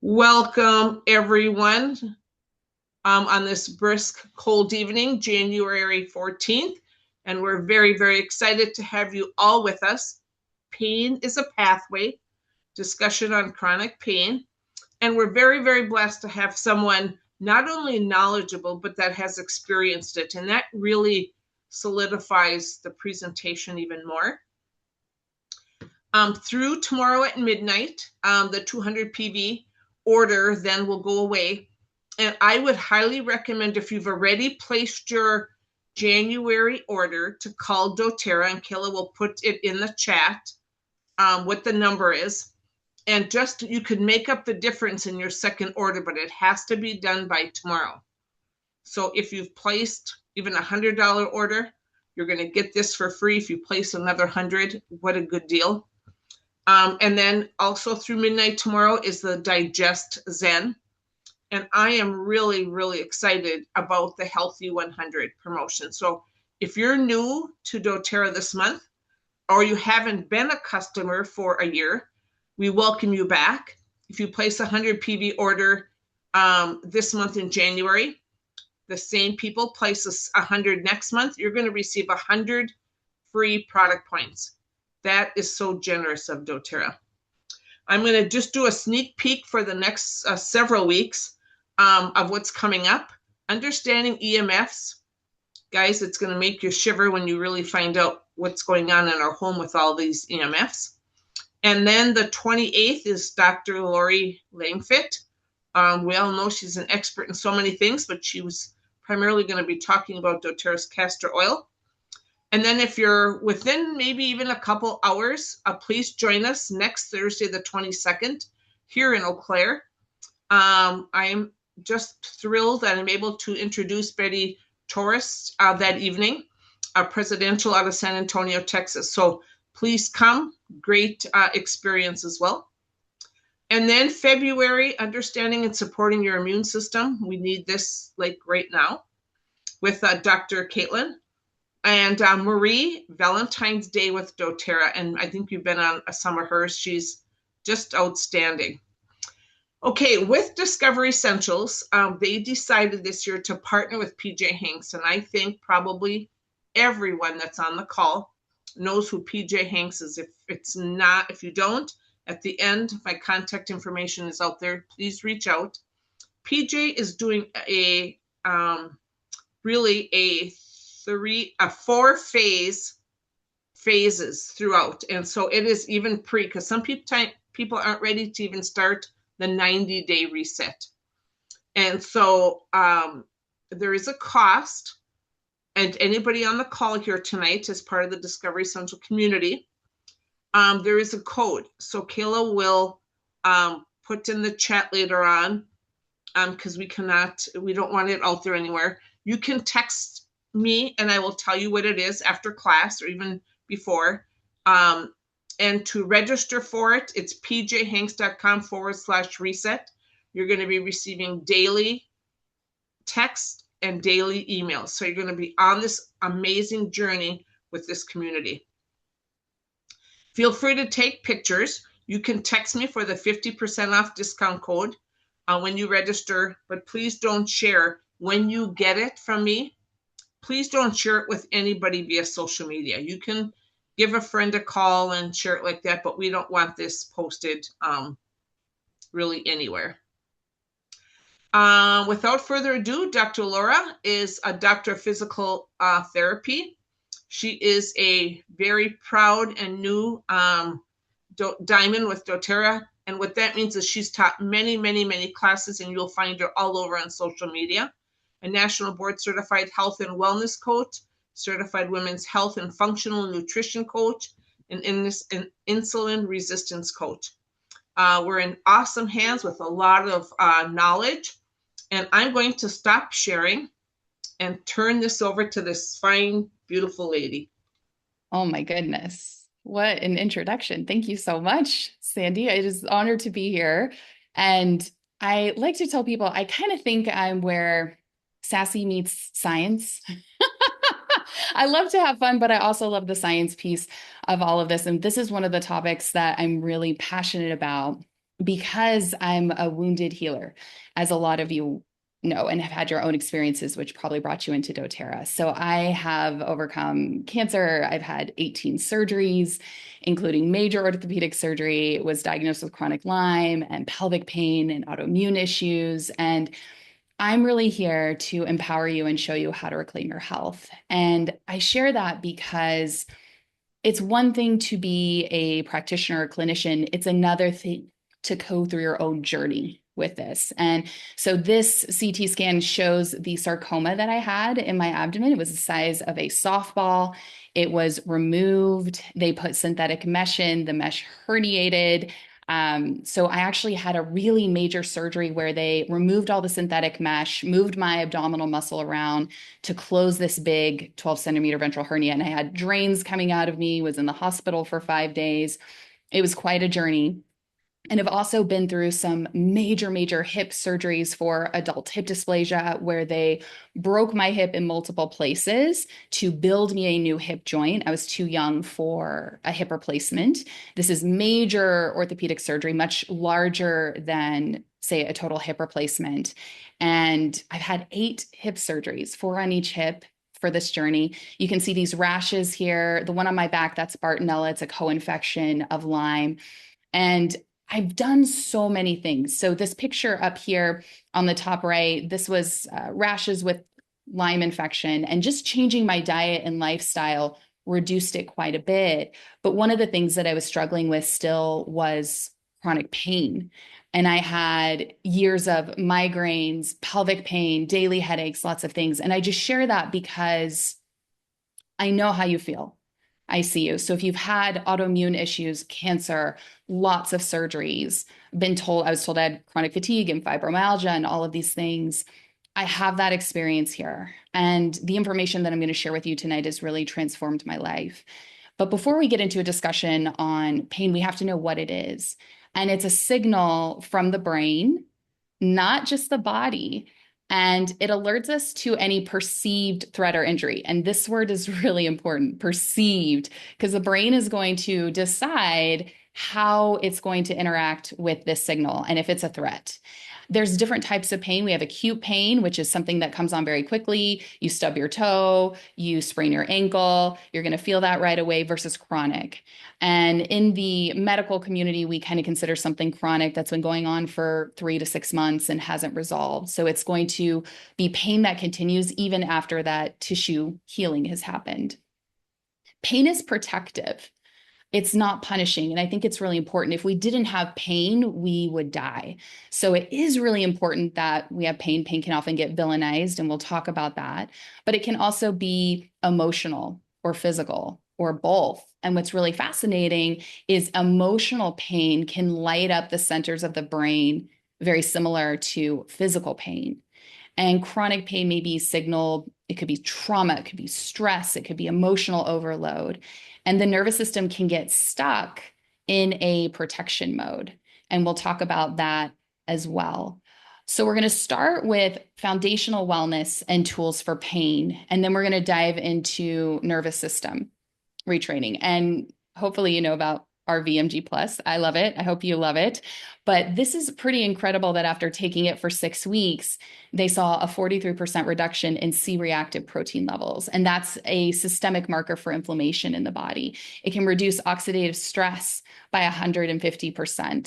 Welcome, everyone, on this brisk, cold evening, January 14th. And we're very, very excited to have you all with us. Pain is a pathway, discussion on chronic pain. And we're very, very blessed to have someone not only knowledgeable, but that has experienced it. And that really solidifies the presentation even more. Through tomorrow at midnight, the 200 PV order then will go away. And I would highly recommend, if you've already placed your January order, to call doTERRA, and Kayla will put it in the chat what the number is. And just, you could make up the difference in your second order, but it has to be done by tomorrow. So if you've placed even $100 order, you're going to get this for free. If you place another 100, what a good deal. And then also through midnight tomorrow is the Digest Zen. And I am really, really excited about the Healthy 100 promotion. So if you're new to doTERRA this month, or you haven't been a customer for a year, we welcome you back. If you place a 100 PV order this month in January, the same people place 100 next month, you're going to receive 100 free product points. That is so generous of doTERRA. I'm going to just do a sneak peek for the next several weeks of what's coming up. Understanding EMFs. Guys, it's going to make you shiver when you really find out what's going on in our home with all these EMFs. And then the 28th is Dr. Lori Langfit. We all know she's an expert in so many things, but she was primarily going to be talking about doTERRA's castor oil. And then if you're within maybe even a couple hours, please join us next Thursday, the 22nd, here in Eau Claire. I am just thrilled that I'm able to introduce Betty Torres that evening, presidential out of San Antonio, Texas. So please come. Great experience as well. And then February, understanding and supporting your immune system. We need this like right now with Dr. Caitlin. And Marie, Valentine's Day with doTERRA. And I think you've been on some of hers. She's just outstanding. Okay, with Discovery Essentials, they decided this year to partner with PJ Hanks. And I think probably everyone that's on the call knows who PJ Hanks is. If you don't, at the end, my contact information is out there. Please reach out. PJ is doing really a 4 phases throughout. And so it is even because some people aren't ready to even start the 90-day reset. And so there is a cost, and anybody on the call here tonight as part of the Discovery Essential community, there is a code. So Kayla will put in the chat later on, because we don't want it out there anywhere. You can text me and I will tell you what it is after class or even before. And to register for it, it's pjhanks.com/reset. You're going to be receiving daily text and daily emails. So you're going to be on this amazing journey with this community. Feel free to take pictures. You can text me for the 50% off discount code when you register, but please don't share. When you get it from me, please don't share it with anybody via social media. You can give a friend a call and share it like that, but we don't want this posted really anywhere. Without further ado, Dr. Laura is a doctor of physical therapy. She is a very proud and new diamond with doTERRA. And what that means is she's taught many, many, many classes, and you'll find her all over on social media. A national board certified health and wellness coach, certified women's health and functional nutrition coach, and insulin resistance coach. We're in awesome hands with a lot of knowledge. And I'm going to stop sharing and turn this over to this fine, beautiful lady. Oh my goodness. What an introduction. Thank you so much, Sandy. It is an honor to be here. And I like to tell people, I kind of think I'm where sassy meets science. I love to have fun, but I also love the science piece of all of this. And this is one of the topics that I'm really passionate about. because I'm a wounded healer, as a lot of you know and have had your own experiences, which probably brought you into doTERRA. So I have overcome cancer. I've had 18 surgeries, including major orthopedic surgery, was diagnosed with chronic Lyme and pelvic pain and autoimmune issues. And I'm really here to empower you and show you how to reclaim your health. And I share that because it's one thing to be a practitioner or clinician, it's another thing to go through your own journey with this. And so this CT scan shows the sarcoma that I had in my abdomen. It was the size of a softball. It was removed. They put synthetic mesh in, the mesh herniated. So I actually had a really major surgery where they removed all the synthetic mesh, moved my abdominal muscle around to close this big 12 centimeter ventral hernia. And I had drains coming out of me, was in the hospital for 5 days. It was quite a journey. And I've also been through some major hip surgeries for adult hip dysplasia where they broke my hip in multiple places to build me a new hip joint. I was too young for a hip replacement. This is major orthopedic surgery, much larger than, say, a total hip replacement. And I've had 8 hip surgeries, 4 on each hip for this journey. You can see these rashes here. The one on my back, that's Bartonella. It's a co-infection of Lyme. And I've done so many things. So this picture up here on the top right, this was rashes with Lyme infection, and just changing my diet and lifestyle reduced it quite a bit. But one of the things that I was struggling with still was chronic pain. And I had years of migraines, pelvic pain, daily headaches, lots of things. And I just share that because I know how you feel. I see you. So if you've had autoimmune issues, cancer, lots of surgeries, I was told I had chronic fatigue and fibromyalgia and all of these things. I have that experience here. And the information that I'm going to share with you tonight has really transformed my life. But before we get into a discussion on pain, we have to know what it is. And it's a signal from the brain, not just the body. And it alerts us to any perceived threat or injury. And this word is really important, perceived, because the brain is going to decide how it's going to interact with this signal and if it's a threat. There's different types of pain. We have acute pain, which is something that comes on very quickly. You stub your toe, you sprain your ankle, you're going to feel that right away, versus chronic. And in the medical community, we kind of consider something chronic that's been going on for 3 to 6 months and hasn't resolved. So it's going to be pain that continues even after that tissue healing has happened. Pain is protective. It's not punishing. And I think it's really important. If we didn't have pain, we would die. So it is really important that we have pain. Pain can often get villainized, and we'll talk about that. But it can also be emotional or physical or both. And what's really fascinating is emotional pain can light up the centers of the brain, very similar to physical pain. And chronic pain may be signaled, it could be trauma, it could be stress, it could be emotional overload. And the nervous system can get stuck in a protection mode. And we'll talk about that as well. So we're going to start with foundational wellness and tools for pain. And then we're going to dive into nervous system retraining. And hopefully you know about our VMG Plus. I love it. I hope you love it. But this is pretty incredible that after taking it for 6 weeks, they saw a 43% reduction in C-reactive protein levels. And that's a systemic marker for inflammation in the body. It can reduce oxidative stress by 150%.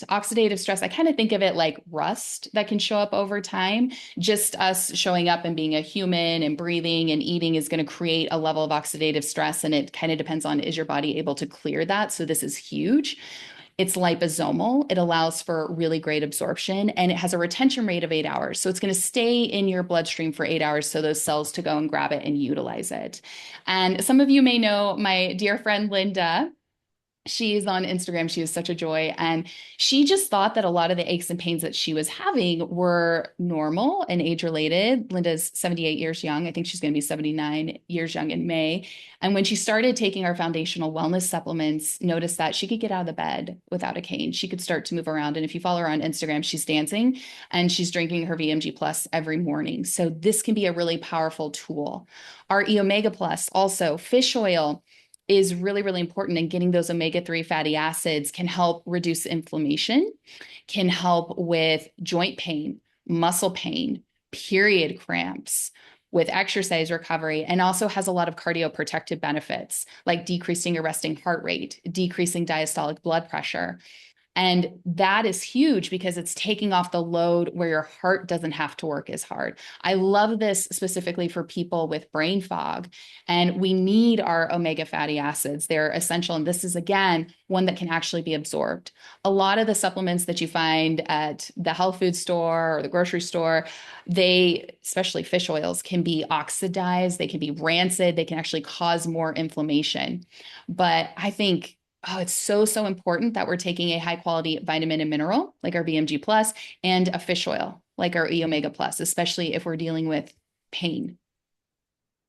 Oxidative stress, I kind of think of it like rust that can show up over time. Just us showing up and being a human and breathing and eating is going to create a level of oxidative stress. And it kind of depends on, is your body able to clear that? So this is huge. It's liposomal. It allows for really great absorption, and it has a retention rate of 8 hours. So it's going to stay in your bloodstream for 8 hours so those cells to go and grab it and utilize it. And some of you may know my dear friend, Linda. She's on Instagram. She is such a joy. And she just thought that a lot of the aches and pains that she was having were normal and age related. Linda's 78 years young. I think she's going to be 79 years young in May. And when she started taking our foundational wellness supplements, noticed that she could get out of the bed without a cane. She could start to move around. And if you follow her on Instagram, she's dancing and she's drinking her VMG Plus every morning. So this can be a really powerful tool. Our E Omega Plus, also fish oil, is really, really important. And getting those omega-3 fatty acids can help reduce inflammation, can help with joint pain, muscle pain, period cramps, with exercise recovery, and also has a lot of cardioprotective benefits like decreasing your resting heart rate, decreasing diastolic blood pressure. And that is huge because it's taking off the load where your heart doesn't have to work as hard. I love this specifically for people with brain fog. And we need our omega fatty acids. They're essential. And this is, again, one that can actually be absorbed. A lot of the supplements that you find at the health food store or the grocery store, they, especially fish oils, can be oxidized, they can be rancid, they can actually cause more inflammation. But I think, oh, it's so, so important that we're taking a high quality vitamin and mineral like our BMG plus and a fish oil like our E omega plus, especially if we're dealing with pain.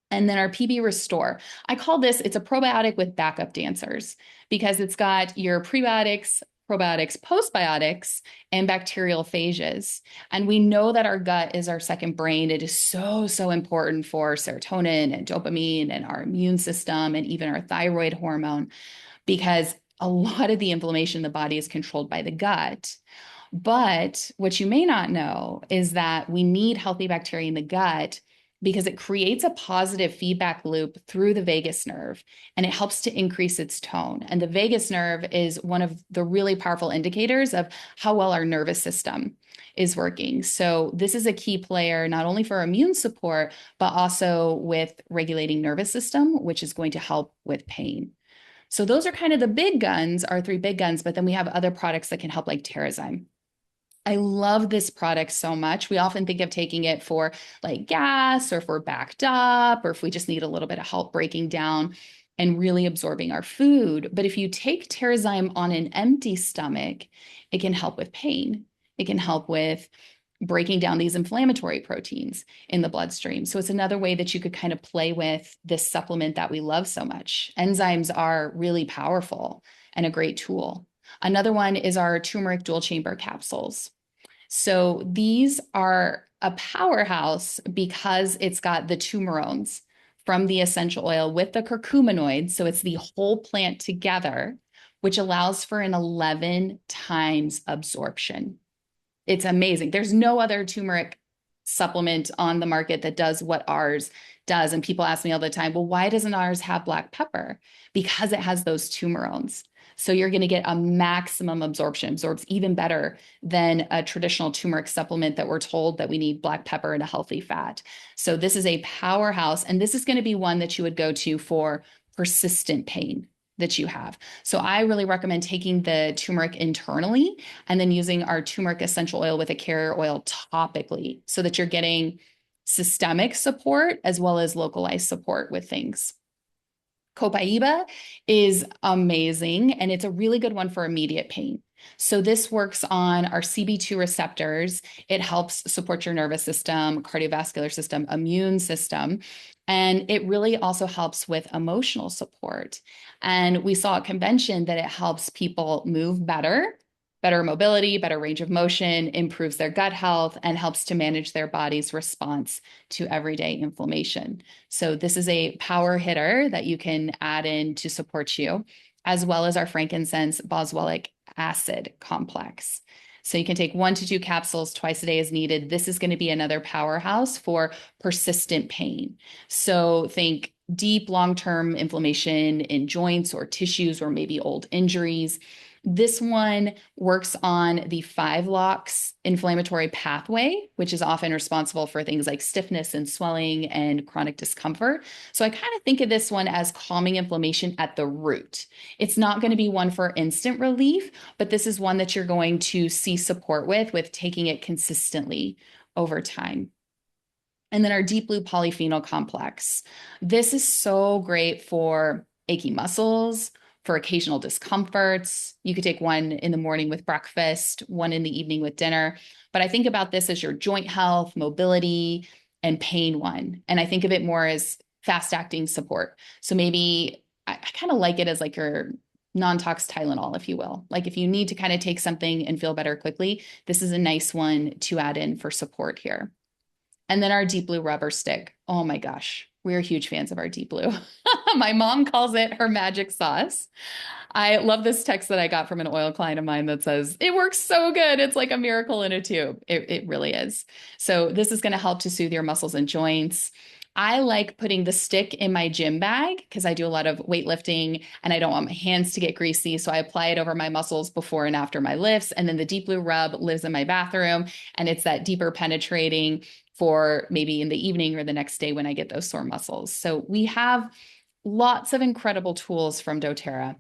And then our PB Restore. I call this, it's a probiotic with backup dancers because it's got your prebiotics, probiotics, postbiotics, and bacterial phages. And we know that our gut is our second brain. It is so, so important for serotonin and dopamine and our immune system and even our thyroid hormone, because a lot of the inflammation in the body is controlled by the gut. But what you may not know is that we need healthy bacteria in the gut because it creates a positive feedback loop through the vagus nerve and it helps to increase its tone. And the vagus nerve is one of the really powerful indicators of how well our nervous system is working. So this is a key player, not only for immune support, but also with regulating nervous system, which is going to help with pain. So those are kind of the big guns, our three big guns, but then we have other products that can help like Terrazyme. I love this product so much. We often think of taking it for like gas or if we're backed up or if we just need a little bit of help breaking down and really absorbing our food. But if you take Terrazyme on an empty stomach, it can help with pain. It can help with breaking down these inflammatory proteins in the bloodstream. So it's another way that you could kind of play with this supplement that we love so much. Enzymes are really powerful and a great tool. Another one is our turmeric dual chamber capsules. So these are a powerhouse because it's got the turmerones from the essential oil with the curcuminoids. So it's the whole plant together, which allows for an 11 times absorption. It's amazing. There's no other turmeric supplement on the market that does what ours does. And people ask me all the time, well, why doesn't ours have black pepper? Because it has those turmerones. So you're going to get a maximum absorption, absorbs even better than a traditional turmeric supplement that we're told that we need black pepper and a healthy fat. So this is a powerhouse, and this is going to be one that you would go to for persistent pain that you have. So I really recommend taking the turmeric internally and then using our turmeric essential oil with a carrier oil topically so that you're getting systemic support as well as localized support with things. Copaiba is amazing, and it's a really good one for immediate pain. So this works on our CB2 receptors. It helps support your nervous system, cardiovascular system, immune system, and it really also helps with emotional support. And we saw at convention that it helps people move better, better mobility, better range of motion, improves their gut health, and helps to manage their body's response to everyday inflammation. So this is a power hitter that you can add in to support you, as well as our frankincense boswellic acid complex. So you can take 1 to 2 capsules twice a day as needed. This is going to be another powerhouse for persistent pain. So think deep long-term inflammation in joints or tissues or maybe old injuries. This one works on the 5-LOX inflammatory pathway, which is often responsible for things like stiffness and swelling and chronic discomfort. So I kind of think of this one as calming inflammation at the root. It's not going to be one for instant relief, but this is one that you're going to see support with taking it consistently over time. And then our deep blue polyphenol complex. This is so great for achy muscles, for occasional discomforts. You could take one in the morning with breakfast, one in the evening with dinner. But I think about this as your joint health, mobility, and pain one. And I think of it more as fast acting support. So maybe I kind of like it as like your non-tox Tylenol, if you will. Like if you need to kind of take something and feel better quickly, this is a nice one to add in for support here. And then our deep blue rubber stick. Oh my gosh, we're huge fans of our deep blue. My mom calls it her magic sauce. I love this text that I got from an oil client of mine that says, it works so good. It's like a miracle in a tube. It really is. So this is going to help to soothe your muscles and joints. I like putting the stick in my gym bag because I do a lot of weightlifting and I don't want my hands to get greasy. So I apply it over my muscles before and after my lifts. And then the Deep Blue Rub lives in my bathroom. And it's that deeper penetrating for maybe in the evening or the next day when I get those sore muscles. So we have lots of incredible tools from doTERRA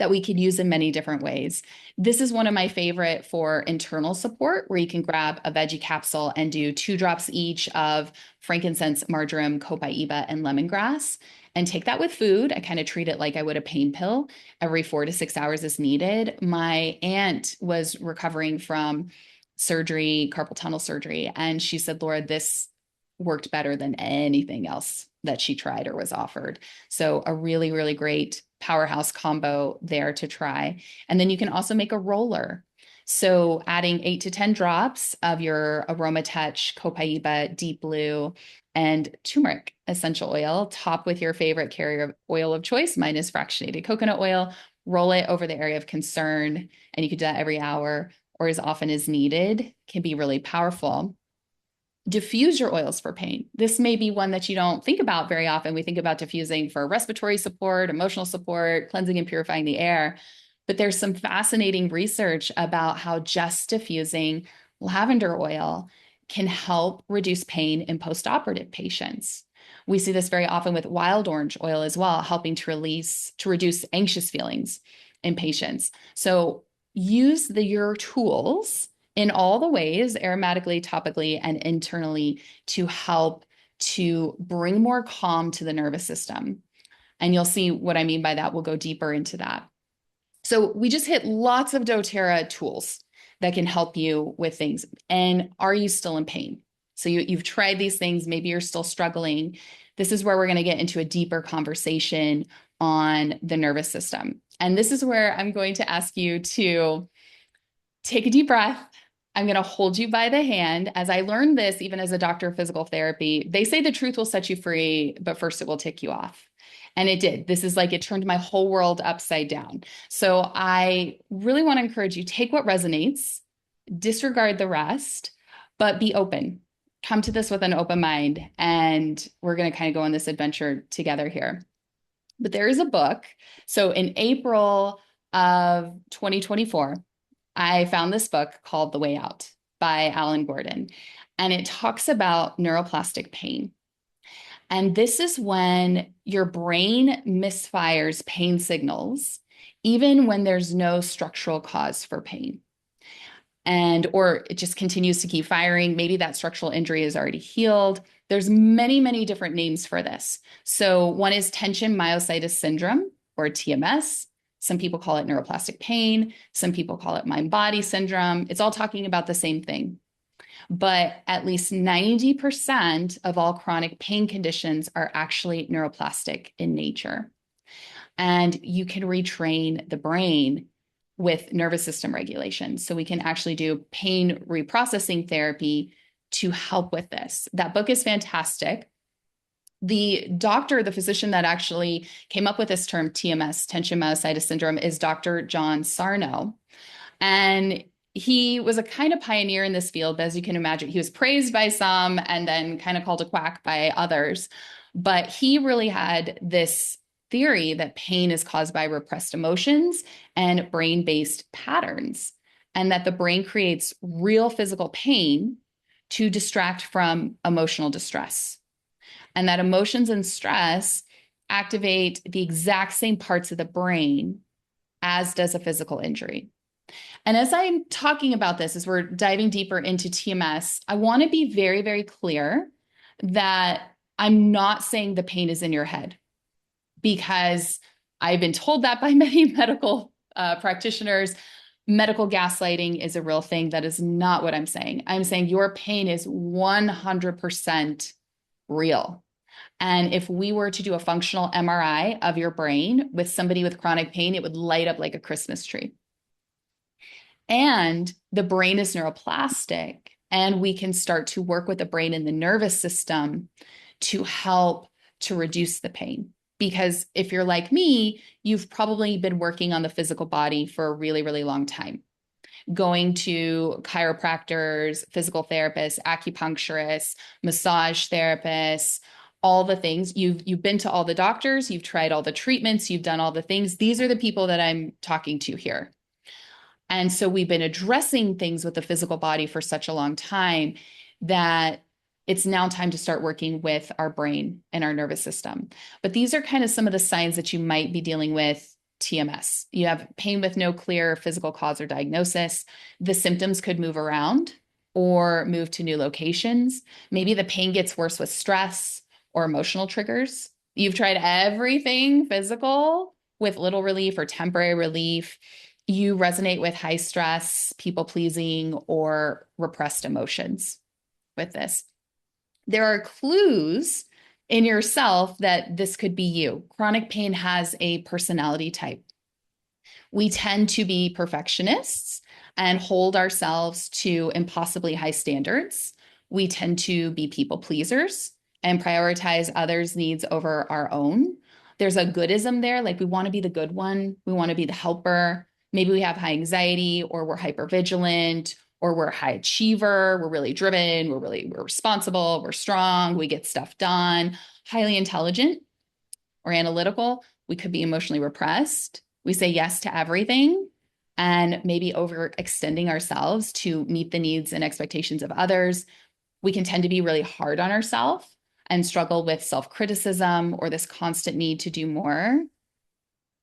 that we could use in many different ways. This is one of my favorite for internal support, where you can grab a veggie capsule and do 2 drops each of frankincense, marjoram, copaiba, and lemongrass, and take that with food. I kind of treat it like I would a pain pill every 4 to 6 hours as needed. My aunt was recovering from surgery, carpal tunnel surgery, and she said, Laura, this worked better than anything else that she tried or was offered. So a really, really great powerhouse combo there to try. And then you can also make a roller. So adding 8 to 10 drops of your Aroma Touch, Copaiba, Deep Blue, and turmeric essential oil, top with your favorite carrier oil of choice. Mine is fractionated coconut oil. Roll it over the area of concern, and you can do that every hour or as often as needed. Can be really powerful. Diffuse your oils for pain. This may be one that you don't think about very often. We think about diffusing for respiratory support, emotional support, cleansing and purifying the air. But there's some fascinating research about how just diffusing lavender oil can help reduce pain in postoperative patients. We see this very often with wild orange oil as well, helping to reduce anxious feelings in patients. So use your tools in all the ways, aromatically, topically, and internally, to help to bring more calm to the nervous system. And you'll see what I mean by that. We'll go deeper into that. So we just hit lots of doTERRA tools that can help you with things. And are you still in pain? So you've tried these things, maybe you're still struggling. This is where we're going to get into a deeper conversation on the nervous system. And this is where I'm going to ask you to take a deep breath. I'm going to hold you by the hand. As I learned this, even as a doctor of physical therapy, they say the truth will set you free, but first it will tick you off. And it did. This is like it turned my whole world upside down. So I really want to encourage you, take what resonates, disregard the rest, but be open. Come to this with an open mind. And we're going to kind of go on this adventure together here. But there is a book. So in April of 2024, I found this book called The Way Out by Alan Gordon, and it talks about neuroplastic pain. And this is when your brain misfires pain signals, even when there's no structural cause for pain. Or it just continues to keep firing. Maybe that structural injury is already healed. There's many, many different names for this. So one is tension myositis syndrome, or TMS. Some people call it neuroplastic pain. Some people call it mind-body syndrome. It's all talking about the same thing. But at least 90% of all chronic pain conditions are actually neuroplastic in nature. And you can retrain the brain with nervous system regulation. So we can actually do pain reprocessing therapy to help with this. That book is fantastic. The doctor, the physician that actually came up with this term, TMS, tension myositis syndrome, is Dr. John Sarno. And he was a kind of pioneer in this field. As you can imagine, he was praised by some and then kind of called a quack by others. But he really had this theory that pain is caused by repressed emotions and brain-based patterns, and that the brain creates real physical pain to distract from emotional distress. And that emotions and stress activate the exact same parts of the brain as does a physical injury. And as I'm talking about this, as we're diving deeper into TMS, I want to be very, very clear that I'm not saying the pain is in your head, because I've been told that by many medical practitioners. Medical gaslighting is a real thing. That is not what I'm saying. I'm saying your pain is 100% real. And if we were to do a functional MRI of your brain with somebody with chronic pain, it would light up like a Christmas tree. And the brain is neuroplastic, and we can start to work with the brain and the nervous system to help to reduce the pain. Because if you're like me, you've probably been working on the physical body for a really, really long time, going to chiropractors, physical therapists, acupuncturists, massage therapists, all the things. You've been to all the doctors, you've tried all the treatments, you've done all the things. These are the people that I'm talking to here. And so we've been addressing things with the physical body for such a long time that it's now time to start working with our brain and our nervous system. But these are kind of some of the signs that you might be dealing with TMS. You have pain with no clear physical cause or diagnosis. The symptoms could move around or move to new locations. Maybe the pain gets worse with stress or emotional triggers. You've tried everything physical with little relief or temporary relief. You resonate with high stress, people pleasing, or repressed emotions with this. There are clues in yourself that this could be you. Chronic pain has a personality type. We tend to be perfectionists and hold ourselves to impossibly high standards. We tend to be people pleasers and prioritize others' needs over our own. There's a goodism there, like we want to be the good one, we want to be the helper. Maybe we have high anxiety, or we're hypervigilant, or we're a high achiever, we're really driven, we're responsible, we're strong, we get stuff done, highly intelligent or analytical. We could be emotionally repressed. We say yes to everything and maybe overextending ourselves to meet the needs and expectations of others. We can tend to be really hard on ourselves and struggle with self-criticism or this constant need to do more.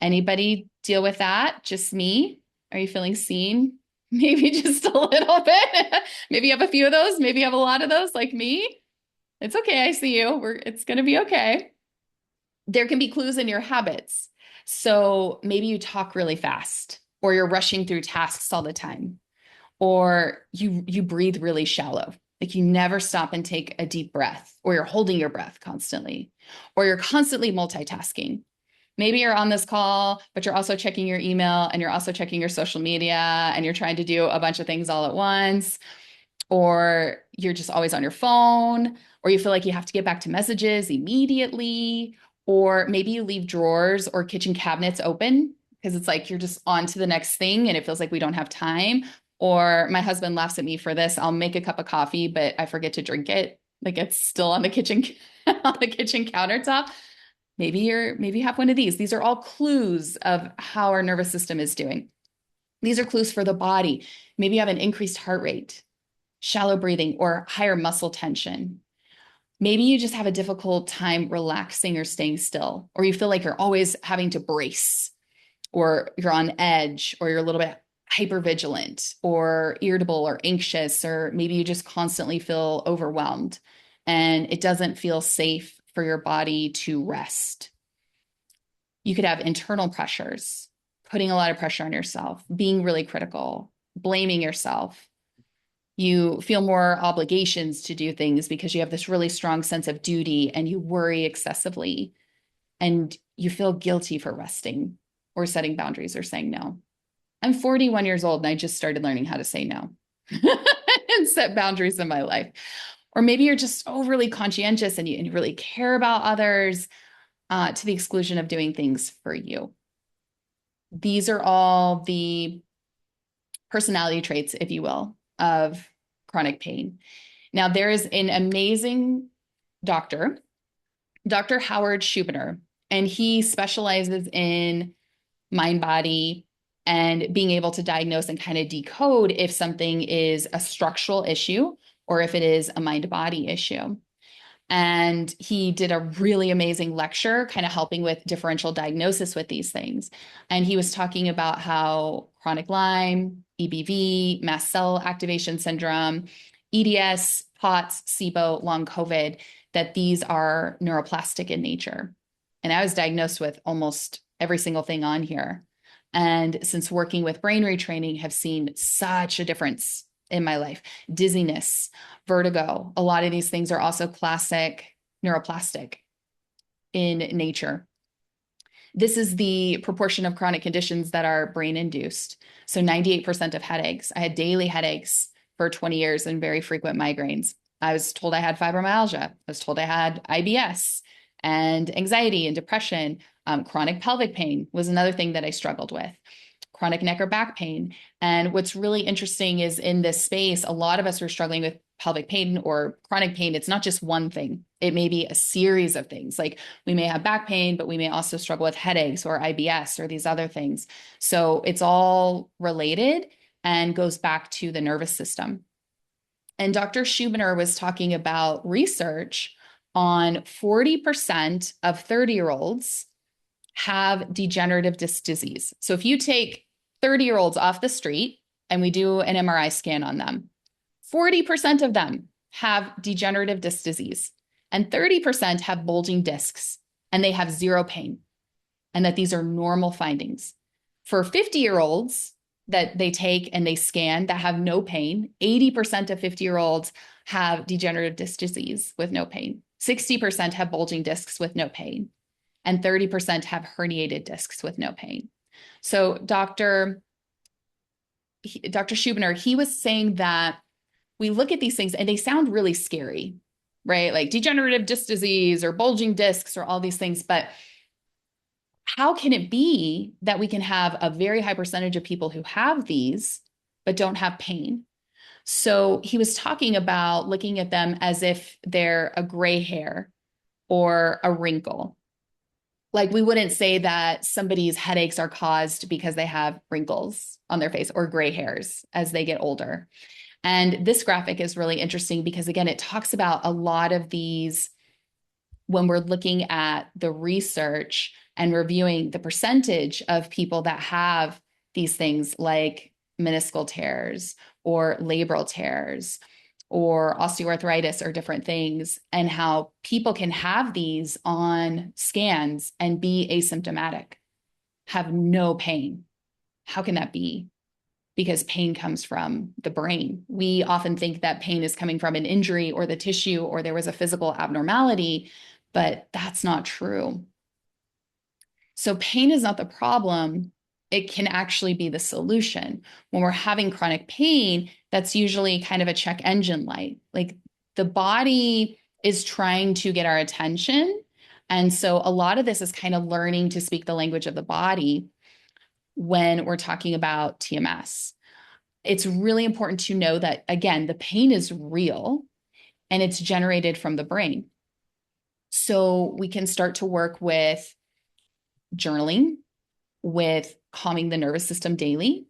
Anybody deal with that? Just me? Are you feeling seen? Maybe just a little bit. Maybe you have a few of those. Maybe you have a lot of those like me. It's okay. I see you. It's going to be okay. There can be clues in your habits. So maybe you talk really fast, or you're rushing through tasks all the time, or you breathe really shallow. Like you never stop and take a deep breath, or you're holding your breath constantly, or you're constantly multitasking. Maybe you're on this call, but you're also checking your email and you're also checking your social media and you're trying to do a bunch of things all at once, or you're just always on your phone, or you feel like you have to get back to messages immediately, or maybe you leave drawers or kitchen cabinets open because it's like you're just on to the next thing and it feels like we don't have time. Or my husband laughs at me for this. I'll make a cup of coffee, but I forget to drink it. Like it's still on the kitchen on the kitchen countertop. Maybe you have one of these. These are all clues of how our nervous system is doing. These are clues for the body. Maybe you have an increased heart rate, shallow breathing, or higher muscle tension. Maybe you just have a difficult time relaxing or staying still, or you feel like you're always having to brace, or you're on edge, or you're a little bit hypervigilant, or irritable, or anxious, or maybe you just constantly feel overwhelmed and it doesn't feel safe for your body to rest. You could have internal pressures, putting a lot of pressure on yourself, being really critical, blaming yourself. You feel more obligations to do things because you have this really strong sense of duty and you worry excessively and you feel guilty for resting or setting boundaries or saying no. I'm 41 years old and I just started learning how to say no and set boundaries in my life. Or maybe you're just overly conscientious and you really care about others to the exclusion of doing things for you. These are all the personality traits, if you will, of chronic pain. Now, there is an amazing doctor, Dr. Howard Schubiner, and he specializes in mind body and being able to diagnose and kind of decode if something is a structural issue or if it is a mind body issue. And he did a really amazing lecture, kind of helping with differential diagnosis with these things. And he was talking about how chronic Lyme, EBV, mast cell activation syndrome, EDS, POTS, SIBO, long COVID, that these are neuroplastic in nature. And I was diagnosed with almost every single thing on here. And since working with brain retraining, have seen such a difference in my life. Dizziness, vertigo, a lot of these things are also classic neuroplastic in nature. This is the proportion of chronic conditions that are brain induced. So 98% of headaches. I had daily headaches for 20 years and very frequent migraines. I was told I had fibromyalgia. I was told I had IBS. and anxiety and depression. Chronic pelvic pain was another thing that I struggled with, chronic neck or back pain. And what's really interesting is in this space, a lot of us are struggling with pelvic pain or chronic pain. It's not just one thing. It may be a series of things. Like we may have back pain, but we may also struggle with headaches or IBS or these other things. So it's all related and goes back to the nervous system. And Dr. Schubiner was talking about research on 40% of 30-year-olds have degenerative disc disease. So if you take 30-year-olds off the street and we do an MRI scan on them, 40% of them have degenerative disc disease and 30% have bulging discs and they have zero pain, and that these are normal findings. For 50-year-olds that they take and they scan that have no pain, 80% of 50-year-olds have degenerative disc disease with no pain. 60% have bulging discs with no pain, and 30% have herniated discs with no pain. So Dr. Schubiner, he was saying that we look at these things and they sound really scary, right? Like degenerative disc disease or bulging discs or all these things. But how can it be that we can have a very high percentage of people who have these but don't have pain? So he was talking about looking at them as if they're a gray hair or a wrinkle. Like we wouldn't say that somebody's headaches are caused because they have wrinkles on their face or gray hairs as they get older. And this graphic is really interesting because, again, it talks about a lot of these when we're looking at the research and reviewing the percentage of people that have these things like meniscal tears or labral tears or osteoarthritis or different things, and how people can have these on scans and be asymptomatic, have no pain. How can that be? Because pain comes from the brain. We often think that pain is coming from an injury or the tissue or there was a physical abnormality, but that's not true. So pain is not the problem. It can actually be the solution. When we're having chronic pain, that's usually kind of a check engine light. Like the body is trying to get our attention. And so a lot of this is kind of learning to speak the language of the body when we're talking about TMS. It's really important to know that, again, the pain is real and it's generated from the brain. So we can start to work with journaling, with calming the nervous system daily,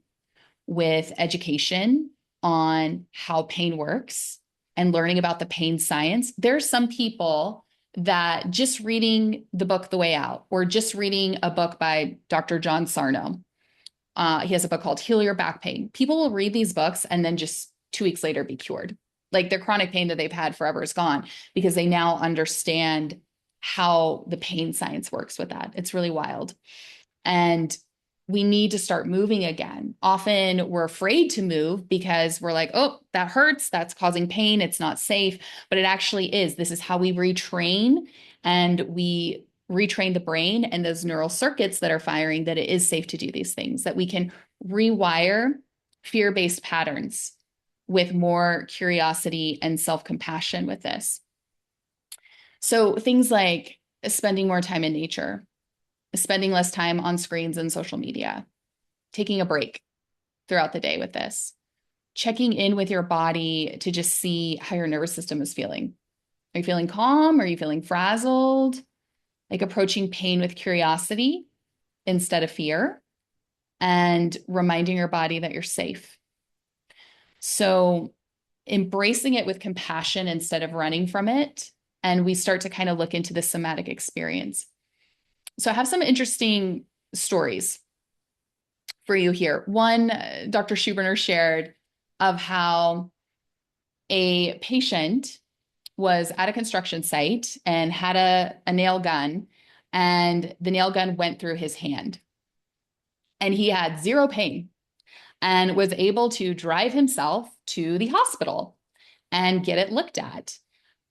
with education on how pain works and learning about the pain science. There are some people that just reading the book The Way Out or just reading a book by Dr. John Sarno, he has a book called Heal Your Back Pain. People will read these books and then just 2 weeks later be cured. Like their chronic pain that they've had forever is gone because they now understand how the pain science works with that. It's really wild. And we need to start moving again. Often we're afraid to move because we're like, oh, that hurts. That's causing pain. It's not safe. But it actually is. This is how we retrain, and we retrain the brain and those neural circuits that are firing that it is safe to do these things, that we can rewire fear-based patterns with more curiosity and self-compassion with this. So things like spending more time in nature, spending less time on screens and social media, taking a break throughout the day with this, checking in with your body to just see how your nervous system is feeling. Are you feeling calm? Are you feeling frazzled? Like approaching pain with curiosity instead of fear, and reminding your body that you're safe. So embracing it with compassion instead of running from it. And we start to kind of look into the somatic experience. So I have some interesting stories for you here. One, Dr. Schubiner shared of how a patient was at a construction site and had a nail gun, and the nail gun went through his hand. And he had zero pain and was able to drive himself to the hospital and get it looked at.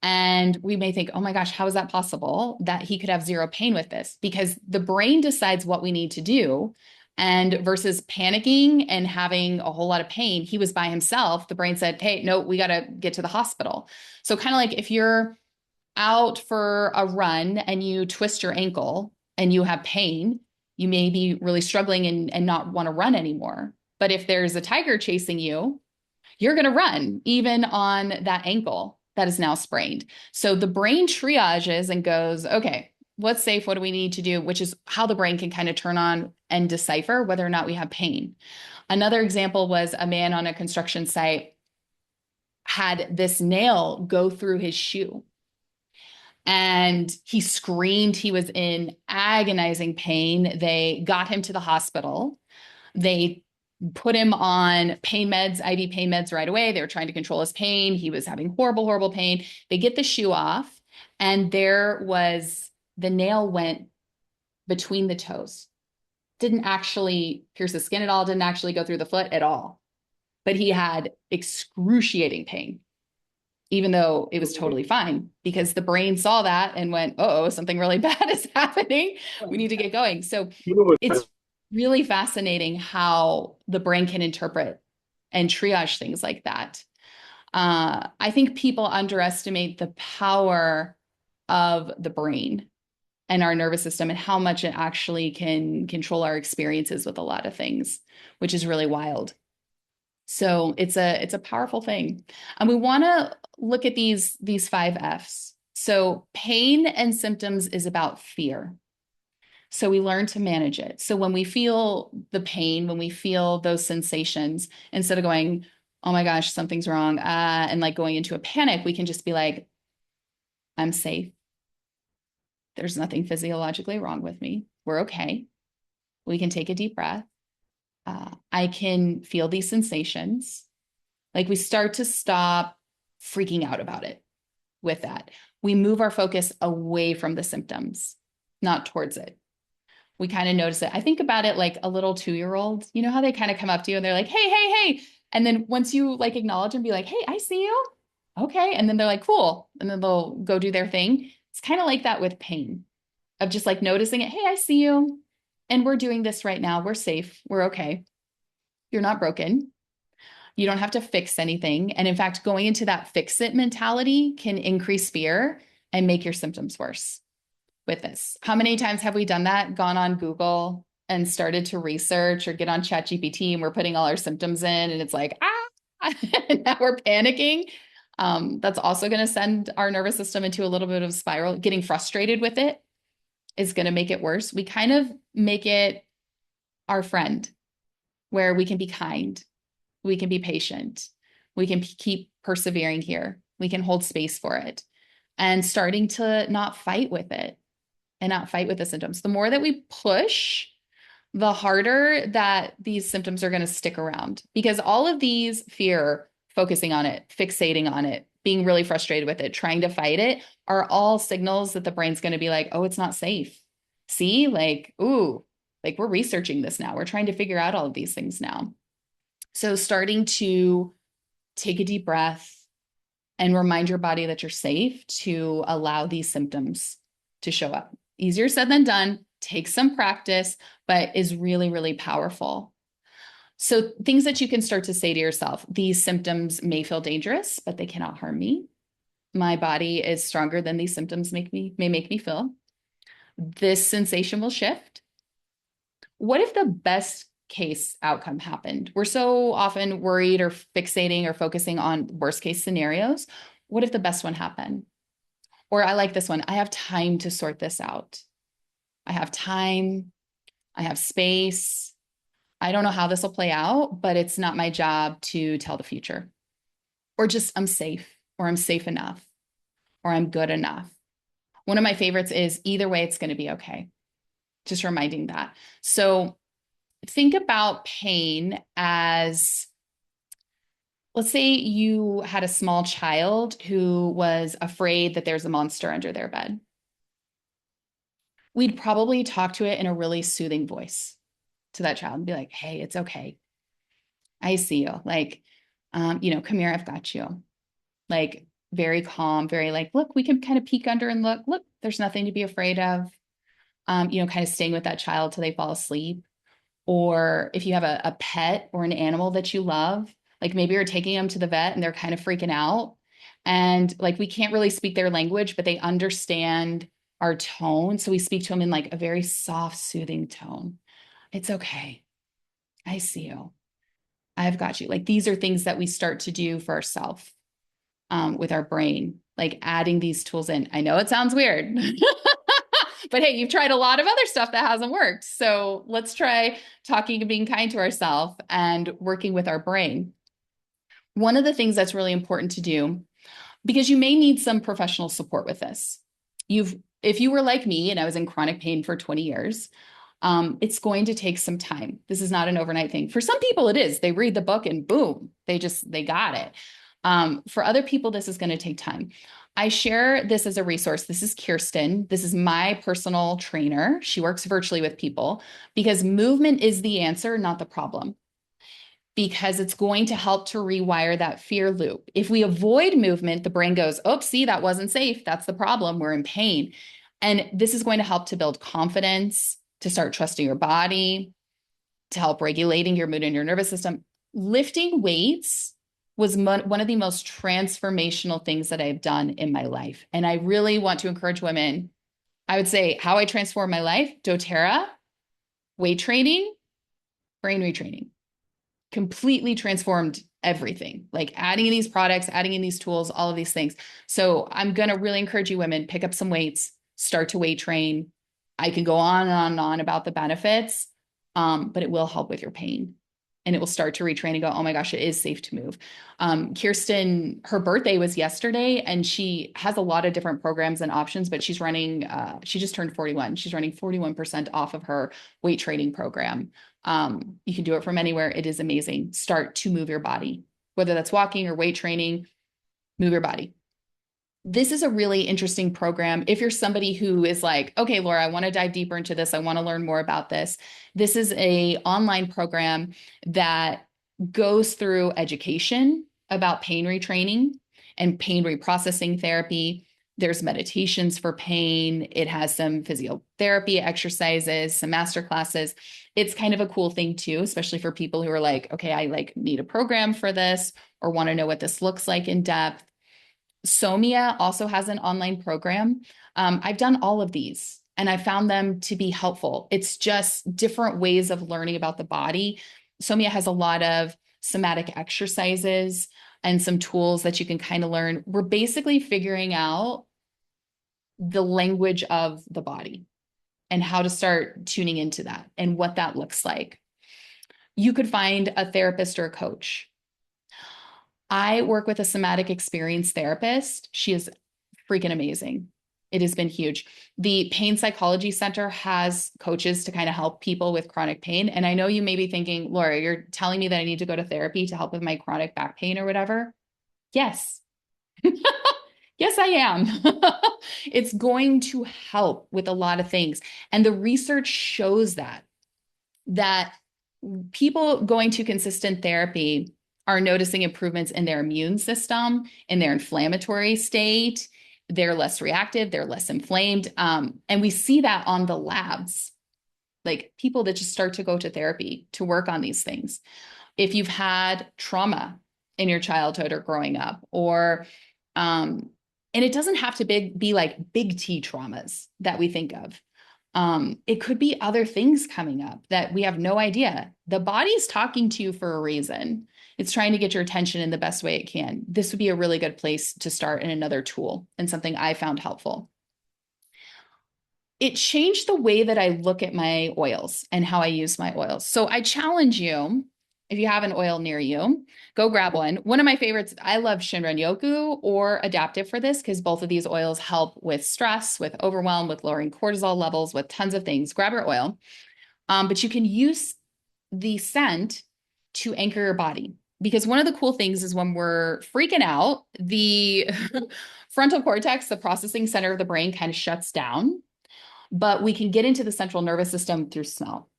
And we may think, oh my gosh, how is that possible that he could have zero pain with this? Because the brain decides what we need to do. And versus panicking and having a whole lot of pain, he was by himself. The brain said, hey, no, we got to get to the hospital. So kind of like if you're out for a run and you twist your ankle and you have pain, you may be really struggling and not want to run anymore. But if there's a tiger chasing you, you're going to run even on that ankle that is now sprained. So the brain triages and goes, okay, what's safe? What do we need to do? Which is how the brain can kind of turn on and decipher whether or not we have pain. Another example was a man on a construction site had this nail go through his shoe and he screamed. He was in agonizing pain. They got him to the hospital. They put him on pain meds, IV pain meds right away. They were trying to control his pain. He was having horrible, horrible pain. They get the shoe off, and there was the nail went between the toes. Didn't actually pierce the skin at all, didn't actually go through the foot at all. But he had excruciating pain, even though it was totally fine because the brain saw that and went, oh, something really bad is happening. We need to get going. So it's really fascinating how the brain can interpret and triage things like that. I think people underestimate the power of the brain and our nervous system and how much it actually can control our experiences with a lot of things, which is really wild. So it's a powerful thing. And we want to look at these 5 F's. So pain and symptoms is about fear. So we learn to manage it. So when we feel the pain, when we feel those sensations, instead of going, oh my gosh, something's wrong, and like going into a panic, we can just be like, I'm safe. There's nothing physiologically wrong with me. We're okay. We can take a deep breath. I can feel these sensations. Like we start to stop freaking out about it with that. We move our focus away from the symptoms, not towards it. We kind of notice it. I think about it like a little 2-year-old. You know how they kind of come up to you and they're like, hey, hey, hey. And then once you like acknowledge and be like, hey, I see you. Okay. And then they're like, cool. And then they'll go do their thing. It's kind of like that with pain of just like noticing it. Hey, I see you. And we're doing this right now. We're safe. We're okay. You're not broken. You don't have to fix anything. And in fact, going into that fix it mentality can increase fear and make your symptoms worse with this. How many times have we done that? Gone on Google and started to research or get on ChatGPT and we're putting all our symptoms in and it's like, and now we're panicking. That's also going to send our nervous system into a little bit of spiral. Getting frustrated with it is going to make it worse. We kind of make it our friend where we can be kind. We can be patient. We can keep persevering here. We can hold space for it and starting to not fight with it and not fight with the symptoms. The more that we push, the harder that these symptoms are going to stick around because all of these fear, focusing on it, fixating on it, being really frustrated with it, trying to fight it are all signals that the brain's going to be like, oh, it's not safe. See, like, ooh, like we're researching this now. We're trying to figure out all of these things now. So starting to take a deep breath and remind your body that you're safe to allow these symptoms to show up. Easier said than done, takes some practice, but is really, really powerful. So things that you can start to say to yourself, these symptoms may feel dangerous, but they cannot harm me. My body is stronger than these symptoms may make me feel. This sensation will shift. What if the best case outcome happened? We're so often worried or fixating or focusing on worst case scenarios. What if the best one happened? Or I like this one. I have time to sort this out. I have time. I have space. I don't know how this will play out, but it's not my job to tell the future. Or just I'm safe, or I'm safe enough, or I'm good enough. One of my favorites is either way, it's going to be okay. Just reminding that. So think about pain as, let's say you had a small child who was afraid that there's a monster under their bed. We'd probably talk to it in a really soothing voice to that child and be like, hey, it's okay. I see you. Like, come here, I've got you. Like, very calm, very like, look, we can kind of peek under and look, there's nothing to be afraid of. Kind of staying with that child till they fall asleep. Or if you have a pet or an animal that you love, like maybe you're taking them to the vet and they're kind of freaking out. And like we can't really speak their language, but they understand our tone. So we speak to them in like a very soft, soothing tone. It's okay. I see you. I've got you. Like these are things that we start to do for ourselves with our brain, like adding these tools in. I know it sounds weird, but hey, you've tried a lot of other stuff that hasn't worked. So let's try talking and being kind to ourselves and working with our brain. One of the things that's really important to do, because you may need some professional support with this. If you were like me and I was in chronic pain for 20 years, it's going to take some time. This is not an overnight thing. For some people, it is. They read the book and boom, they got it. For other people, this is going to take time. I share this as a resource. This is Kirsten. This is my personal trainer. She works virtually with people because movement is the answer, not the problem, because it's going to help to rewire that fear loop. If we avoid movement, the brain goes, oh, see, that wasn't safe. That's the problem. We're in pain. And this is going to help to build confidence, to start trusting your body, to help regulating your mood and your nervous system. Lifting weights was one of the most transformational things that I've done in my life. And I really want to encourage women. I would say how I transformed my life: doTERRA, weight training, brain retraining, completely transformed everything, like adding in these products, adding in these tools, all of these things. So I'm going to really encourage you women, pick up some weights, start to weight train. I can go on and on and on about the benefits, but it will help with your pain. And it will start to retrain and go, oh my gosh, it is safe to move. Kirsten, her birthday was yesterday, and she has a lot of different programs and options, but she's running, she just turned 41. She's running 41% off of her weight training program. You can do it from anywhere. It is amazing. Start to move your body, whether that's walking or weight training, move your body. This is a really interesting program. If you're somebody who is like, okay, Laura, I want to dive deeper into this. I want to learn more about this. This is a online program that goes through education about pain retraining and pain reprocessing therapy. There's meditations for pain. It has some physiotherapy exercises, some master classes. It's kind of a cool thing too, especially for people who are like, okay, I like need a program for this or want to know what this looks like in depth. Somia also has an online program. I've done all of these and I found them to be helpful. It's just different ways of learning about the body. Somia has a lot of somatic exercises and some tools that you can kind of learn. We're basically figuring out the language of the body and how to start tuning into that and what that looks like. You could find a therapist or a coach. I work with a somatic experience therapist. She is freaking amazing. It has been huge. The Pain Psychology Center has coaches to kind of help people with chronic pain. And I know you may be thinking, Laura, you're telling me that I need to go to therapy to help with my chronic back pain or whatever. Yes. Yes, I am. It's going to help with a lot of things. And the research shows that people going to consistent therapy are noticing improvements in their immune system, in their inflammatory state. They're less reactive, they're less inflamed. And we see that on the labs, like people that just start to go to therapy to work on these things. If you've had trauma in your childhood or growing up, or, and it doesn't have to be like big T traumas that we think of. It could be other things coming up that we have no idea. The body's talking to you for a reason. It's trying to get your attention in the best way it can. This would be a really good place to start, and another tool and something I found helpful. It changed the way that I look at my oils and how I use my oils. So I challenge you, if you have an oil near you, go grab one. One of my favorites, I love Shinrin-yoku or Adaptive for this because both of these oils help with stress, with overwhelm, with lowering cortisol levels, with tons of things. Grab your oil. But you can use the scent to anchor your body. Because one of the cool things is when we're freaking out, the frontal cortex, the processing center of the brain, kind of shuts down, but we can get into the central nervous system through smell.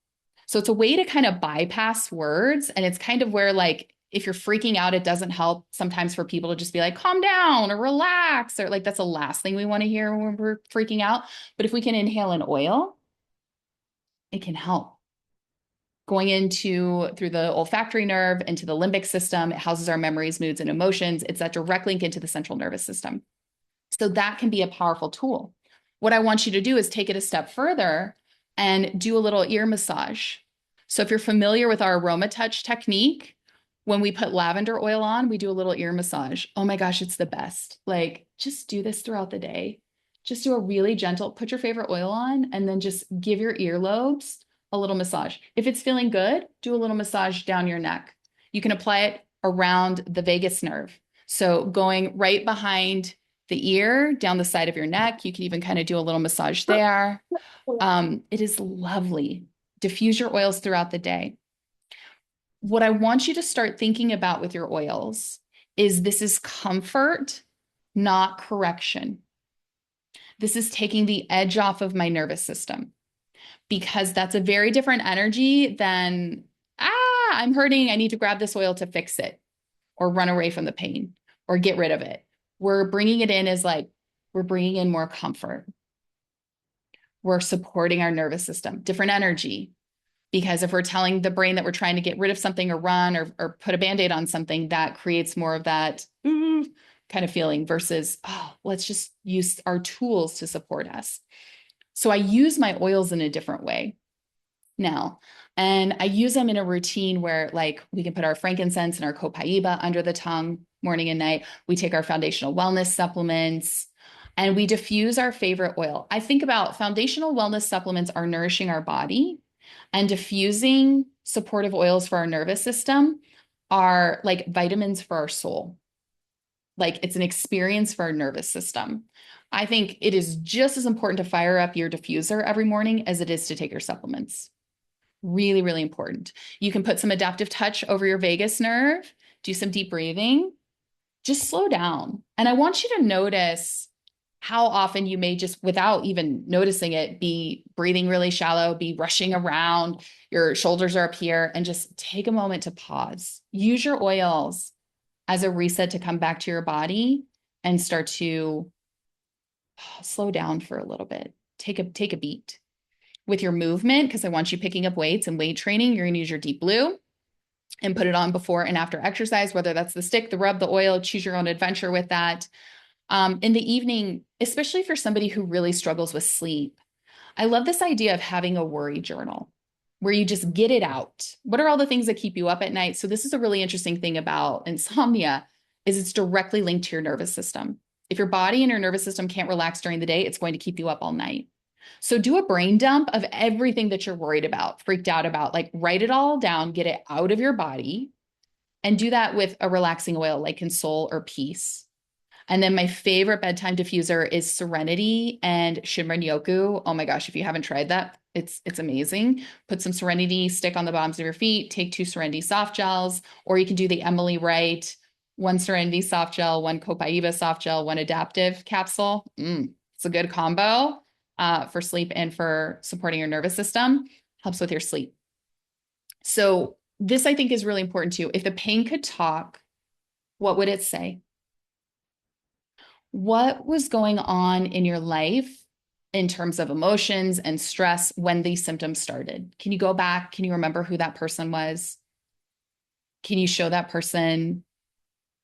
So it's a way to kind of bypass words. And it's kind of where, like, if you're freaking out, it doesn't help sometimes for people to just be like, calm down or relax, or like that's the last thing we want to hear when we're freaking out. But if we can inhale an oil, it can help. going into through the olfactory nerve into the limbic system. It houses our memories, moods, and emotions. It's that direct link into the central nervous system. So that can be a powerful tool. What I want you to do is take it a step further and do a little ear massage. So if you're familiar with our aroma touch technique, when we put lavender oil on, we do a little ear massage. Oh my gosh, it's the best. Like, just do this throughout the day. Just do a really gentle, put your favorite oil on, and then just give your earlobes a little massage. If it's feeling good, do a little massage down your neck. You can apply it around the vagus nerve. So going right behind the ear, down the side of your neck. You can even kind of do a little massage there. It is lovely. Diffuse your oils throughout the day. What I want you to start thinking about with your oils is this is comfort, not correction. This is taking the edge off of my nervous system because that's a very different energy than, I'm hurting. I need to grab this oil to fix it or run away from the pain or get rid of it. We're bringing it in as like, we're bringing in more comfort. We're supporting our nervous system, different energy. Because if we're telling the brain that we're trying to get rid of something or run or put a Band-Aid on something, that creates more of that kind of feeling versus, oh, let's just use our tools to support us. So I use my oils in a different way now. And I use them in a routine where like we can put our frankincense and our copaiba under the tongue morning and night. We take our foundational wellness supplements and we diffuse our favorite oil. I think about foundational wellness supplements are nourishing our body and diffusing supportive oils for our nervous system are like vitamins for our soul. Like it's an experience for our nervous system. I think it is just as important to fire up your diffuser every morning as it is to take your supplements. Really, really important. You can put some adaptive touch over your vagus nerve, do some deep breathing, just slow down. And I want you to notice how often you may just, without even noticing it, be breathing really shallow, be rushing around, your shoulders are up here, and just take a moment to pause. Use your oils as a reset to come back to your body and start to slow down for a little bit. Take a beat. With your movement, because I want you picking up weights and weight training, you're going to use your deep blue and put it on before and after exercise, whether that's the stick, the rub, the oil, choose your own adventure with that. In the evening, especially for somebody who really struggles with sleep, I love this idea of having a worry journal where you just get it out. What are all the things that keep you up at night? So this is a really interesting thing about insomnia is it's directly linked to your nervous system. If your body and your nervous system can't relax during the day, it's going to keep you up all night. So do a brain dump of everything that you're worried about, freaked out about, like write it all down, get it out of your body, and do that with a relaxing oil like Console or Peace. And then my favorite bedtime diffuser is Serenity and Shinrin Yoku. Oh my gosh, if you haven't tried that, it's amazing. Put some Serenity stick on the bottoms of your feet, take 2 Serenity soft gels, or you can do the Emily Wright, 1 Serenity soft gel, 1 Copaiba soft gel, 1 adaptive capsule. It's a good combo for sleep and for supporting your nervous system. Helps with your sleep. So this I think is really important too. If the pain could talk, what would it say? What was going on in your life in terms of emotions and stress when these symptoms started? Can you go back? Can you remember who that person was? Can you show that person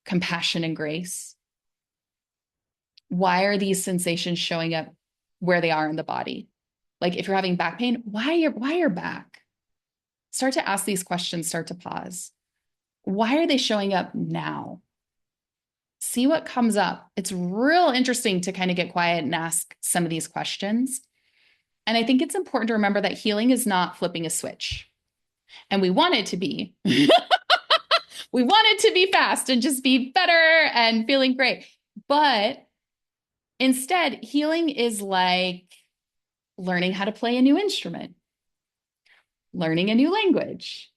compassion and grace? Why are these sensations showing up where they are in the body? Like if you're having back pain, why your back? Start to ask these questions, start to pause. Why are they showing up now? See what comes up. It's real interesting to kind of get quiet and ask some of these questions. And I think it's important to remember that healing is not flipping a switch. And we want it to be. We want it to be fast and just be better and feeling great. But instead, healing is like learning how to play a new instrument, learning a new language,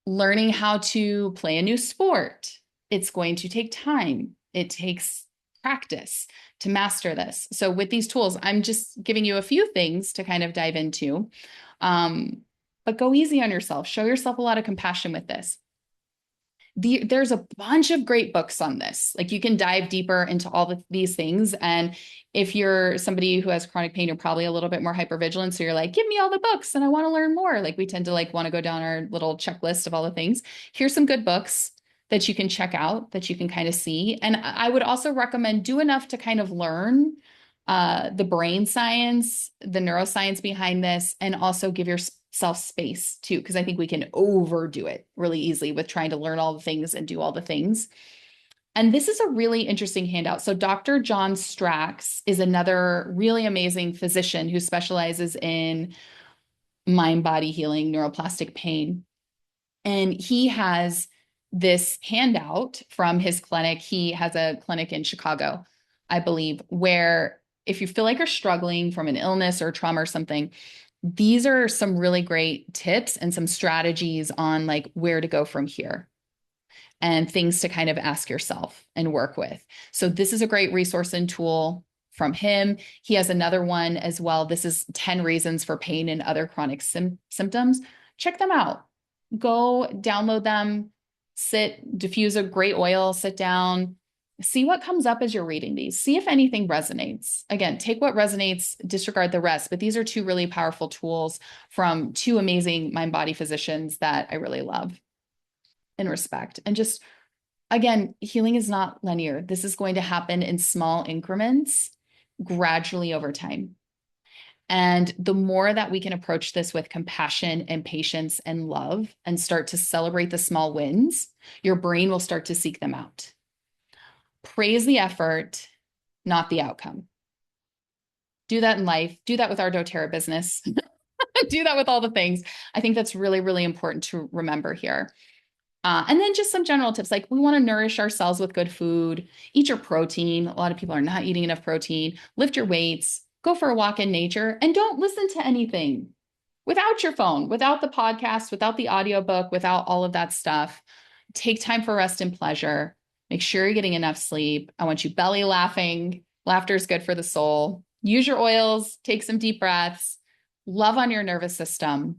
learning how to play a new sport. It's going to take time. It takes practice to master this. So with these tools, I'm just giving you a few things to kind of dive into, but go easy on yourself. Show yourself a lot of compassion with this. There's a bunch of great books on this. Like you can dive deeper into all these things. And if you're somebody who has chronic pain, you're probably a little bit more hypervigilant. So you're like, give me all the books and I want to learn more. Like we tend to like want to go down our little checklist of all the things. Here's some good books that you can check out, that you can kind of see. And I would also recommend do enough to kind of learn the brain science, the neuroscience behind this, and also give yourself space too, because I think we can overdo it really easily with trying to learn all the things and do all the things. And this is a really interesting handout. So, Dr. John Strax is another really amazing physician who specializes in mind body healing, neuroplastic pain. And he has this handout from his clinic. He has a clinic in Chicago, I believe, where if you feel like you're struggling from an illness or trauma or something, these are some really great tips and some strategies on like where to go from here and things to kind of ask yourself and work with. So this is a great resource and tool from him. He has another one as well. This is 10 reasons for pain and other chronic symptoms. Check them out. Go download them, diffuse a great oil, sit down, see what comes up as you're reading these. See if anything resonates. Again, take what resonates, disregard the rest. But these are two really powerful tools from two amazing mind body physicians that I really love and respect. And just, again, healing is not linear. This is going to happen in small increments, gradually over time. And the more that we can approach this with compassion and patience and love and start to celebrate the small wins, your brain will start to seek them out. Praise the effort, not the outcome. Do that in life. Do that with our doTERRA business. Do that with all the things. I think that's really, really important to remember here. And then just some general tips, like we want to nourish ourselves with good food, eat your protein. A lot of people are not eating enough protein, lift your weights, go for a walk in nature, and don't listen to anything without your phone, without the podcast, without the audiobook, without all of that stuff. Take time for rest and pleasure. Make sure you're getting enough sleep. I want you belly laughing. Laughter is good for the soul. Use your oils, take some deep breaths, love on your nervous system.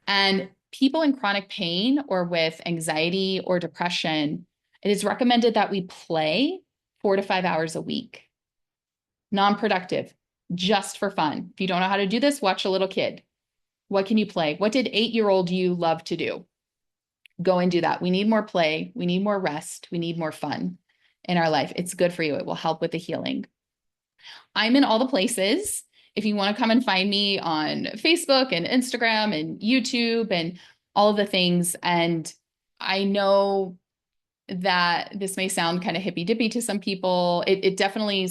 And people in chronic pain or with anxiety or depression, it is recommended that we play 4 to 5 hours a week. Non-productive, just for fun. If you don't know how to do this, watch a little kid. What can you play? What did 8-year-old you love to do? Go and do that. We need more play. We need more rest. We need more fun in our life. It's good for you. It will help with the healing. I'm in all the places. If you want to come and find me on Facebook and Instagram and YouTube and all of the things. And I know that this may sound kind of hippy dippy to some people. It definitely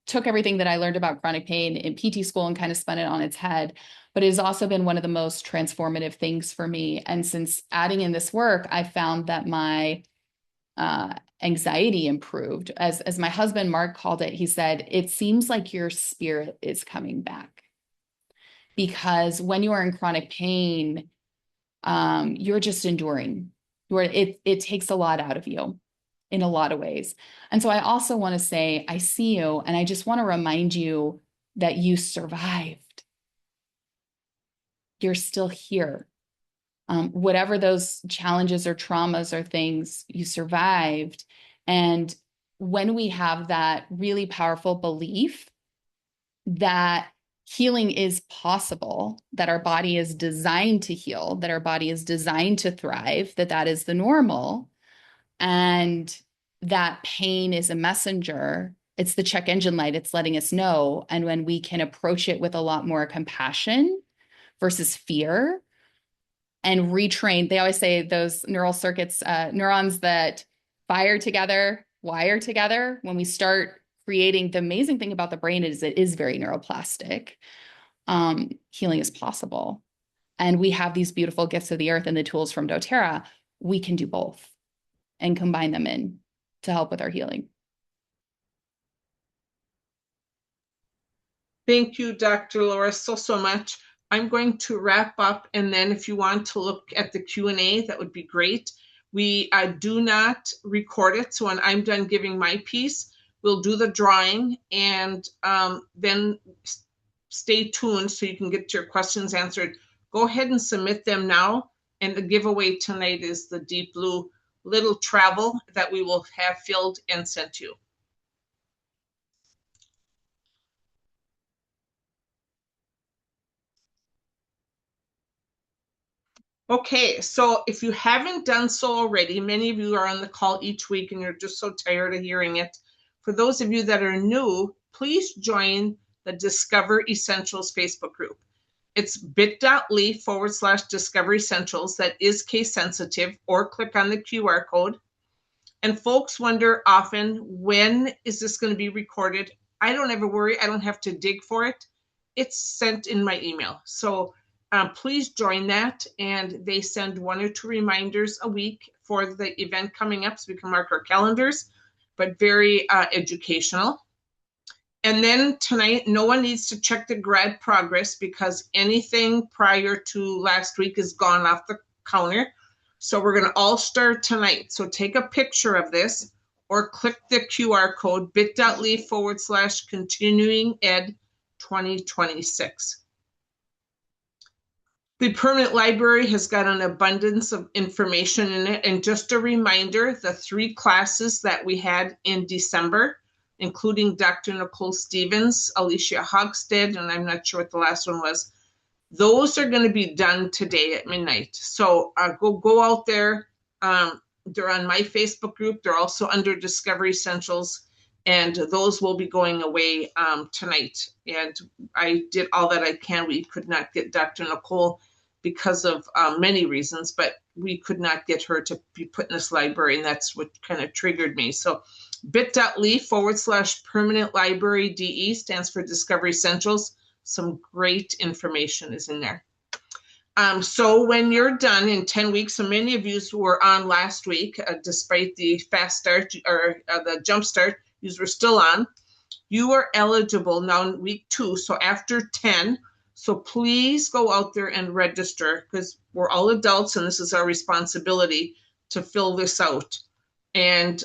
took everything that I learned about chronic pain in PT school and kind of spun it on its head. But it has also been one of the most transformative things for me. And since adding in this work, I found that my anxiety improved. As my husband, Mark, called it, he said, it seems like your spirit is coming back. Because when you are in chronic pain, you're just enduring. It takes a lot out of you in a lot of ways. And so I also want to say, I see you, and I just want to remind you that you survived. You're still here. Whatever those challenges or traumas or things, you survived. And when we have that really powerful belief that healing is possible, that our body is designed to heal, that our body is designed to thrive, that is the normal, and that pain is a messenger. It's the check engine light. It's letting us know. And when we can approach it with a lot more compassion versus fear and retrain, they always say those neural circuits, neurons that fire together, wire together. When we start creating, the amazing thing about the brain is it is very neuroplastic. Healing is possible. And we have these beautiful gifts of the earth and the tools from doTERRA. We can do both and combine them in to help with our healing. Thank you, Dr. Laura, so much. I'm going to wrap up, and then if you want to look at the Q&A, that would be great. We do not record it, so when I'm done giving my piece, we'll do the drawing, and then stay tuned so you can get your questions answered. Go ahead and submit them now, and the giveaway tonight is the deep blue little travel that we will have filled and sent to you. Okay, so if you haven't done so already, many of you are on the call each week and you're just so tired of hearing it. For those of you that are new, please join the Discover Essentials Facebook group. It's bit.ly/Discover Essentials. That is case sensitive, or click on the QR code. And folks wonder often, when is this going to be recorded? I don't ever worry. I don't have to dig for it. It's sent in my email. So please join that. And they send 1 or 2 reminders a week for the event coming up so we can mark our calendars, but very educational. And then tonight, no one needs to check the grad progress because anything prior to last week is gone off the counter. So we're going to all start tonight. So take a picture of this or click the QR code bit.ly/continuing ed 2026. The permanent library has got an abundance of information in it. And just a reminder, the 3 classes that we had in December, including Dr. Nicole Stevens, Alicia Hogstead, and I'm not sure what the last one was, those are going to be done today at midnight. So go out there. They're on my Facebook group. They're also under Discovery Essentials, and those will be going away tonight. And I did all that I can. We could not get Dr. Nicole because of many reasons, but we could not get her to be put in this library, and that's what kind of triggered me. So bit.ly/permanent library DE stands for Discovery Essentials. Some great information is in there. So when you're done in 10 weeks, so many of you were on last week, despite the fast start or the jump start, you were still on. You are eligible now in week 2, so after 10. So please go out there and register because we're all adults and this is our responsibility to fill this out. And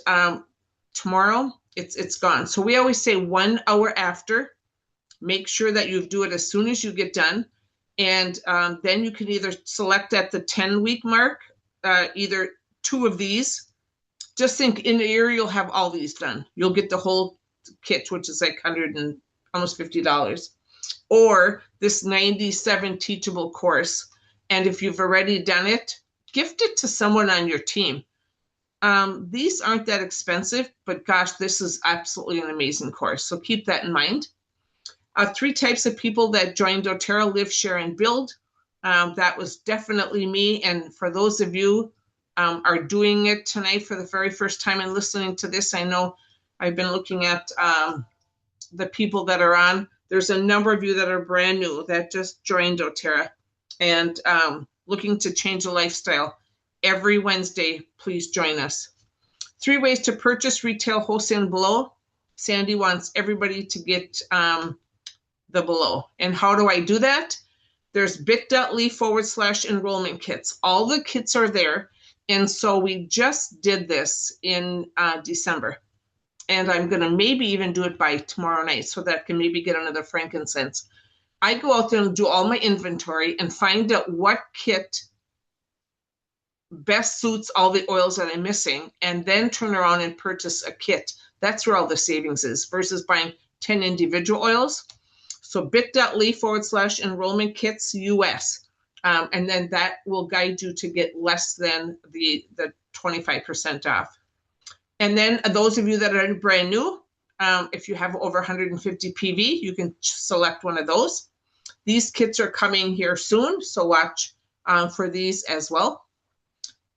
tomorrow, it's gone. So we always say 1 hour after. Make sure that you do it as soon as you get done. And then you can either select at the 10-week mark, either 2 of these. Just think in a year, you'll have all these done. You'll get the whole kit, which is like $100 and almost $50. Or this 97 teachable course. And if you've already done it, gift it to someone on your team. These aren't that expensive, but gosh, this is absolutely an amazing course. So keep that in mind. 3 types of people that joined doTERRA: live, share, and build. That was definitely me. And for those of you are doing it tonight for the very first time and listening to this, I know I've been looking at the people that are on. There's a number of you that are brand new that just joined doTERRA and looking to change a lifestyle. Every Wednesday, please join us. 3 ways to purchase, retail, wholesale, and below. Sandy wants everybody to get the below. And how do I do that? There's bit.ly/enrollment kits. All the kits are there. And so we just did this in December. And I'm going to maybe even do it by tomorrow night so that I can maybe get another frankincense. I go out there and do all my inventory and find out what kit best suits all the oils that I'm missing, and then turn around and purchase a kit. That's where all the savings is versus buying 10 individual oils. So bit.ly/enrollment kits US. And then that will guide you to get less than the 25% off. And then those of you that are brand new, if you have over 150 PV, you can select one of those. These kits are coming here soon, so watch for these as well.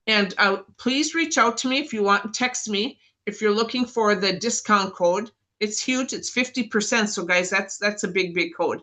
And please reach out to me if you want, text me. If you're looking for the discount code, it's huge, it's 50%. So guys, that's a big, big code.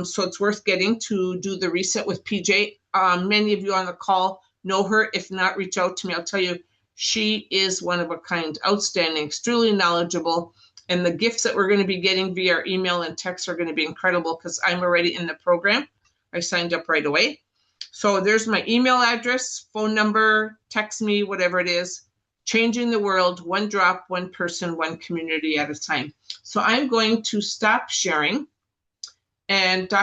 So it's worth getting to do the reset with PJ. Many of you on the call know her. If not, reach out to me. I'll tell you, she is one of a kind, outstanding, extremely knowledgeable. And the gifts that we're going to be getting via email and text are going to be incredible because I'm already in the program. I signed up right away. So there's my email address, phone number, text me, whatever it is. Changing the world, one drop, one person, one community at a time. So I'm going to stop sharing. And